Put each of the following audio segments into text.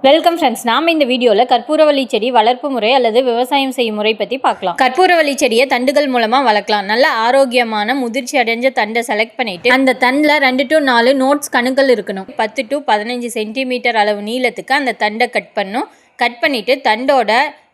Welcome friends. நாம இந்த வீடியோவில் கற்பூரவள்ளி செடி வளர்ப்பு முறை அல்லது விவசாயம் செய்யும் முறை பற்றி பார்க்கலாம். கற்பூரவள்ளி செடியை தண்டுகள் மூலமா வளர்க்கலாம். நல்ல ஆரோக்கியமான முதிர்ச்சி அடைஞ்ச தண்டை செலக்ட் பண்ணிட்டு அந்த தண்டில் 2 to 4 நோட்ஸ் கணுக்கள் இருக்கணும். 10 to 15 சென்டிமீட்டர் அளவு நீளத்துக்கு அந்த தண்டை கட் பண்ணிட்டு தண்டோட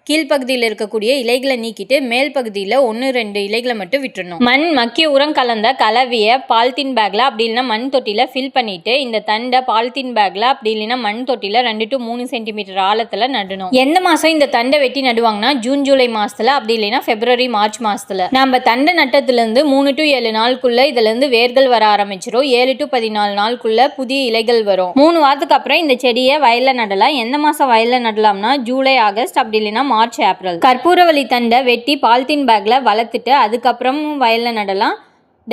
கீழ்ப்பகுதியில் இருக்கக்கூடிய இலைகளை நீக்கிட்டு மேல் பகுதியில் 1-2 இலைகளை மட்டும் விட்டுறணும். மண் மக்கிய உரம் கலந்த கலவைய பாலித்தீன் பேக்ல அப்படி இல்லைன்னா மண் தொட்டில ஃபில் பண்ணிட்டு இந்த தண்டை பாலித்தீன் பேக்ல அப்படி இல்லைன்னா மண் தொட்டில 2 to 3 சென்டிமீட்டர் ஆழத்துல நடணும். எந்த மாசம் இந்த தண்டை வெட்டி நடுவாங்கன்னா ஜூன் ஜூலை மாசத்துல அப்படி இல்லைன்னா பிப்ரவரி மார்ச் மாசத்துல. நம்ம தண்டை நட்டத்துல இருந்து 3 to 7 நாளுக்குள்ள இதுல இருந்து வேர்கள் வர ஆரம்பிச்சிடும். 7 to 14 நாளுக்குள்ள புதிய இலைகள் வரும். 3 வாரத்துக்கு அப்புறம் இந்த செடியை வயல்ல நடலாம். எந்த மாசம் வயல்ல நடலாம்னா ஜூலை ஆகஸ்ட் அப்படி இல்லைன்னா மார்ச் ஏப்ரல். கற்பூரவள்ளி தண்டை வெட்டி பாலித்தீன் பேக்ல வளர்த்துட்டு அதுக்கப்புறம் வயல்ல நடலாம்.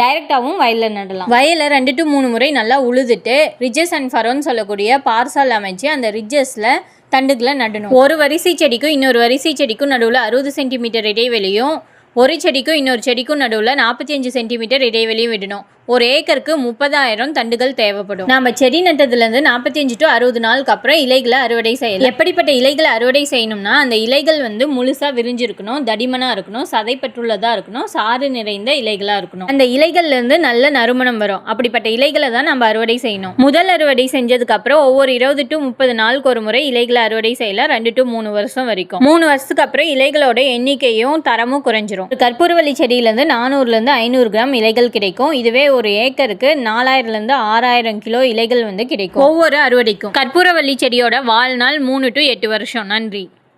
டைரக்டாவும் வயல்ல நடலாம். வயலை 2 to 3 முறை நல்லா உழுதுட்டு ரிட்ஜஸ் அண்ட் ஃபரோன்னு சொல்லக்கூடிய பார்சால் அமைச்சு அந்த ரிட்ஜஸ்ல தண்டுகளை நடணும். ஒரு வரிசை செடிக்கும் இன்னொரு வரிசை செடிக்கும் நடுவில் 60 சென்டிமீட்டர் இடைவெளியும் ஒரு செடிக்கும் இன்னொரு செடிக்கும் நடுவில் 45 சென்டிமீட்டர் இடைவெளியும் விடணும். ஒரு ஏக்கருக்கு 30,000 தண்டுகள் தேவைப்படும். நம்ம செடி நட்டதுலேருந்து 45 to 60 நாளுக்கு அப்புறம் இலைகளை அறுவடை செய்யலாம். எப்படிப்பட்ட இலைகளை அறுவடை செய்யணும்னா அந்த இலைகள் முழுசாக விரிஞ்சிருக்கணும், தடிமனாக இருக்கணும், சதைப்பற்றுள்ளதாக இருக்கணும், சாறு நிறைந்த இலைகளாக இருக்கணும். அந்த இலைகள்லேருந்து நல்ல நறுமணம் வரும். அப்படிப்பட்ட இலைகளை தான் நம்ம அறுவடை செய்யணும். முதல் அறுவடை செஞ்சதுக்கு அப்புறம் ஒவ்வொரு 20 to 30 நாளுக்கு ஒரு முறை இலைகளை அறுவடை செய்யலாம். 2 to 3 வருஷம் வரைக்கும். 3 வருஷத்துக்கு அப்புறம் இலைகளோட எண்ணிக்கையும் தரமும் குறைஞ்சிரும். கற்பூரவள்ளி செடியிலேருந்து 400 to 500 கிராம் இலைகள் கிடைக்கும். இதுவே ஒரு ஏக்கருக்கு 4000 to 6000 கிலோ இலைகள் கிடைக்கும் ஒவ்வொரு அறுவடைக்கும். கற்பூரவள்ளி செடியோட வாழ்நாள் 3 to 8 வருஷம். நன்றி.